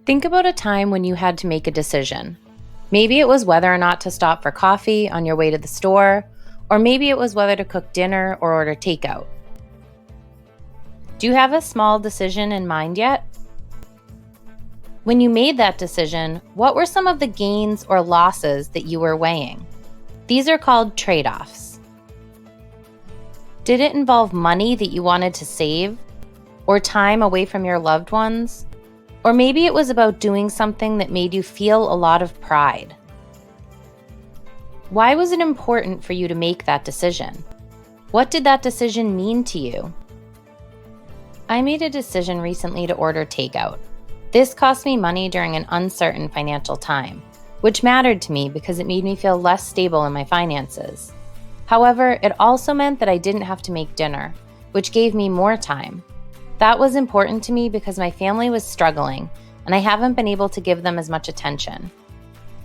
Think about a time when you had to make a decision. Maybe it was whether or not to stop for coffee on your way to the store, or maybe it was whether to cook dinner or order takeout. Do you have a small decision in mind yet? When you made that decision, what were some of the gains or losses that you were weighing? These are called tradeoffs. Did it involve money that you wanted to save, or time away from your loved ones? Or maybe it was about doing something that made you feel a lot of pride. Why was it important for you to make that decision? What did that decision mean to you? I made a decision recently to order takeout. This cost me money during an uncertain financial time, which mattered to me because it made me feel less stable in my finances. However, it also meant that I didn't have to make dinner, which gave me more time. That was important to me because my family was struggling, and I haven't been able to give them as much attention.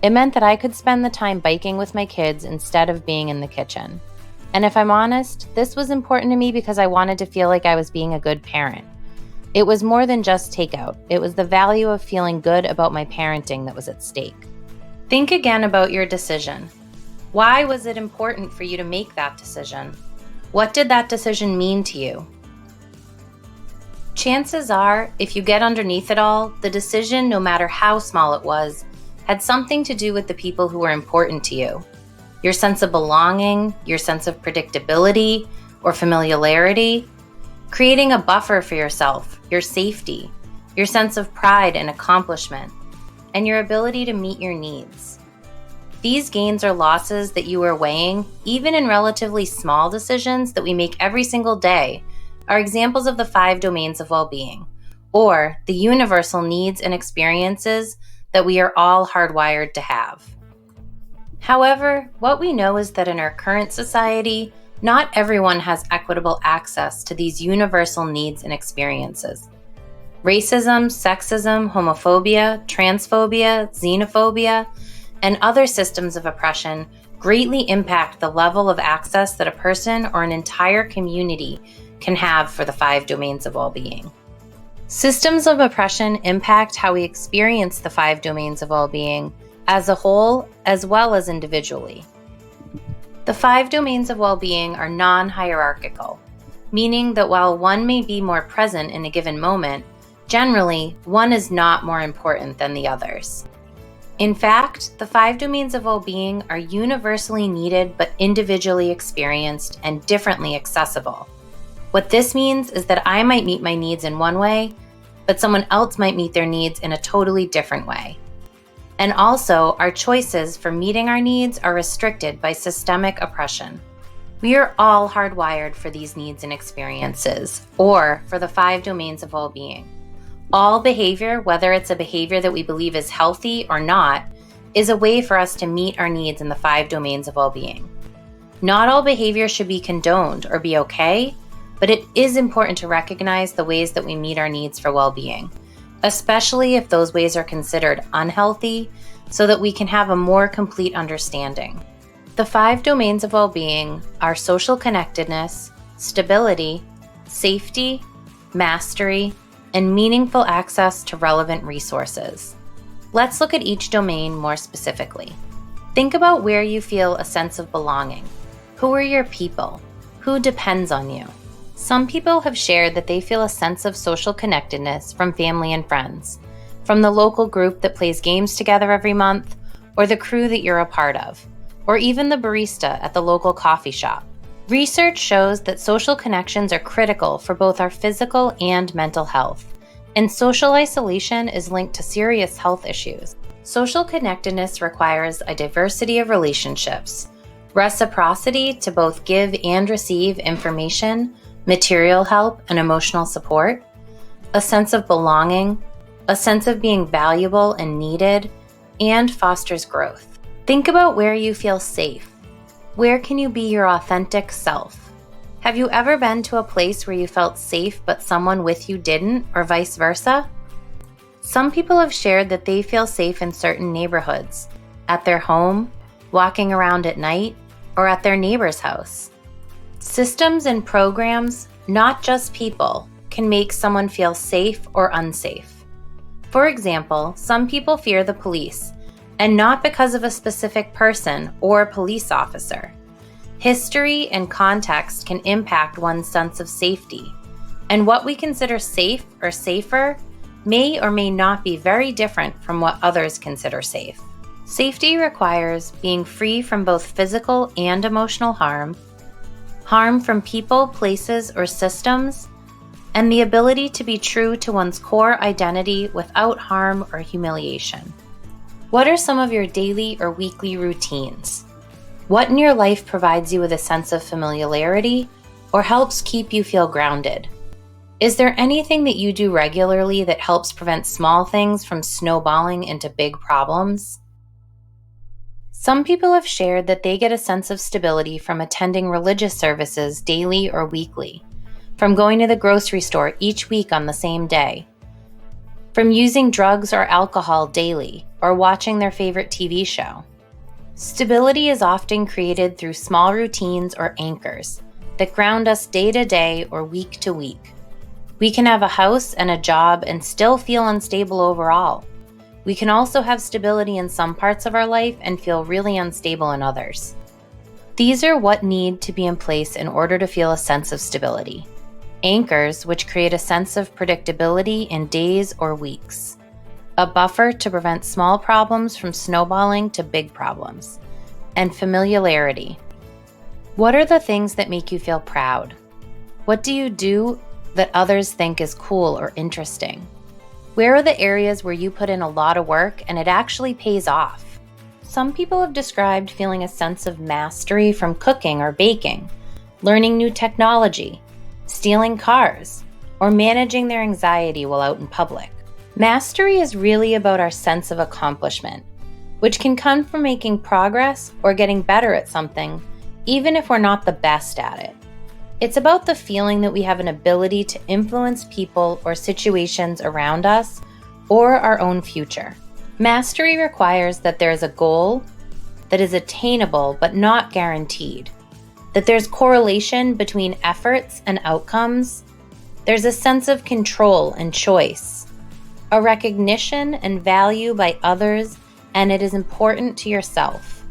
It meant that I could spend the time biking with my kids instead of being in the kitchen. And if I'm honest, this was important to me because I wanted to feel like I was being a good parent. It was more than just takeout. It was the value of feeling good about my parenting that was at stake. Think again about your decision. Why was it important for you to make that decision? What did that decision mean to you? Chances are, if you get underneath it all, the decision, no matter how small it was, had something to do with the people who were important to you. Your sense of belonging, your sense of predictability or familiarity, creating a buffer for yourself, your safety, your sense of pride and accomplishment, and your ability to meet your needs. These gains or losses that you are weighing, even in relatively small decisions that we make every single day, are examples of the 5 domains of well-being, or the universal needs and experiences that we are all hardwired to have. However, what we know is that in our current society, not everyone has equitable access to these universal needs and experiences. Racism, sexism, homophobia, transphobia, xenophobia, and other systems of oppression greatly impact the level of access that a person or an entire community can have for the 5 domains of well-being. Systems of oppression impact how we experience the 5 domains of well-being as a whole, as well as individually. The 5 domains of well-being are non-hierarchical, meaning that while one may be more present in a given moment, generally, one is not more important than the others. In fact, the 5 domains of well-being are universally needed but individually experienced and differently accessible. What this means is that I might meet my needs in one way, but someone else might meet their needs in a totally different way. And also, our choices for meeting our needs are restricted by systemic oppression. We are all hardwired for these needs and experiences, or for the 5 domains of well-being. All behavior, whether it's a behavior that we believe is healthy or not, is a way for us to meet our needs in the 5 domains of well-being. Not all behavior should be condoned or be okay, but it is important to recognize the ways that we meet our needs for well-being, especially if those ways are considered unhealthy, so that we can have a more complete understanding. The 5 domains of well-being are social connectedness, stability, safety, mastery, and meaningful access to relevant resources. Let's look at each domain more specifically. Think about where you feel a sense of belonging. Who are your people? Who depends on you? Some people have shared that they feel a sense of social connectedness from family and friends, from the local group that plays games together every month, or the crew that you're a part of, or even the barista at the local coffee shop. Research shows that social connections are critical for both our physical and mental health, and social isolation is linked to serious health issues. Social connectedness requires a diversity of relationships, reciprocity to both give and receive information, material help, and emotional support, a sense of belonging, a sense of being valuable and needed, and fosters growth. Think about where you feel safe. Where can you be your authentic self? Have you ever been to a place where you felt safe but someone with you didn't, or vice versa? Some people have shared that they feel safe in certain neighborhoods, at their home, walking around at night, or at their neighbor's house. Systems and programs, not just people, can make someone feel safe or unsafe. For example, some people fear the police, and not because of a specific person or police officer. History and context can impact one's sense of safety, and what we consider safe or safer may or may not be very different from what others consider safe. Safety requires being free from both physical and emotional harm from people, places, or systems, and the ability to be true to one's core identity without harm or humiliation. What are some of your daily or weekly routines? What in your life provides you with a sense of familiarity or helps keep you feel grounded? Is there anything that you do regularly that helps prevent small things from snowballing into big problems? Some people have shared that they get a sense of stability from attending religious services daily or weekly, from going to the grocery store each week on the same day, from using drugs or alcohol daily, or watching their favorite TV show. Stability is often created through small routines or anchors that ground us day to day or week to week. We can have a house and a job and still feel unstable overall. We can also have stability in some parts of our life and feel really unstable in others. These are what need to be in place in order to feel a sense of stability. Anchors, which create a sense of predictability in days or weeks. A buffer to prevent small problems from snowballing to big problems. And familiarity. What are the things that make you feel proud? What do you do that others think is cool or interesting? Where are the areas where you put in a lot of work and it actually pays off? Some people have described feeling a sense of mastery from cooking or baking, learning new technology, stealing cars, or managing their anxiety while out in public. Mastery is really about our sense of accomplishment, which can come from making progress or getting better at something, even if we're not the best at it. It's about the feeling that we have an ability to influence people or situations around us or our own future. Mastery requires that there is a goal that is attainable but not guaranteed, that there's correlation between efforts and outcomes, there's a sense of control and choice, a recognition and value by others, and it is important to yourself,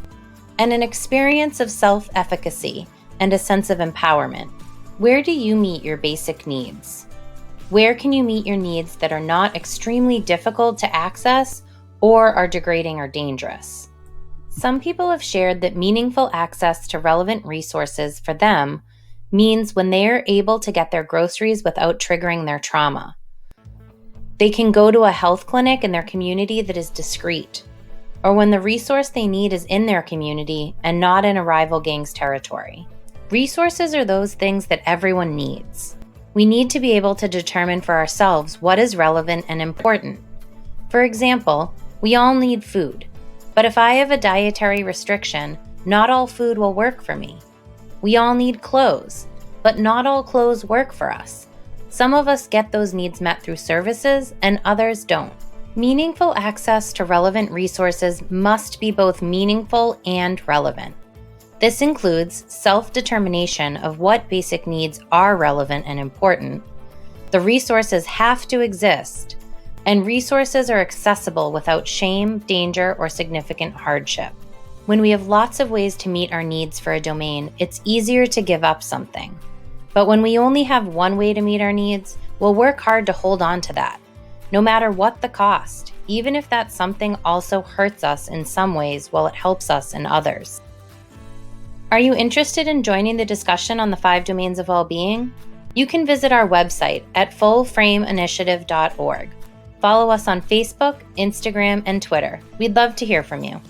and an experience of self-efficacy and a sense of empowerment. Where do you meet your basic needs? Where can you meet your needs that are not extremely difficult to access or are degrading or dangerous? Some people have shared that meaningful access to relevant resources for them means when they are able to get their groceries without triggering their trauma. They can go to a health clinic in their community that is discreet, or when the resource they need is in their community and not in a rival gang's territory. Resources are those things that everyone needs. We need to be able to determine for ourselves what is relevant and important. For example, we all need food, but if I have a dietary restriction, not all food will work for me. We all need clothes, but not all clothes work for us. Some of us get those needs met through services and others don't. Meaningful access to relevant resources must be both meaningful and relevant. This includes self-determination of what basic needs are relevant and important. The resources have to exist, and resources are accessible without shame, danger, or significant hardship. When we have lots of ways to meet our needs for a domain, it's easier to give up something. But when we only have one way to meet our needs, we'll work hard to hold on to that, no matter what the cost, even if that something also hurts us in some ways while it helps us in others. Are you interested in joining the discussion on the 5 domains of well-being? You can visit our website at fullframeinitiative.org. Follow us on Facebook, Instagram, and Twitter. We'd love to hear from you.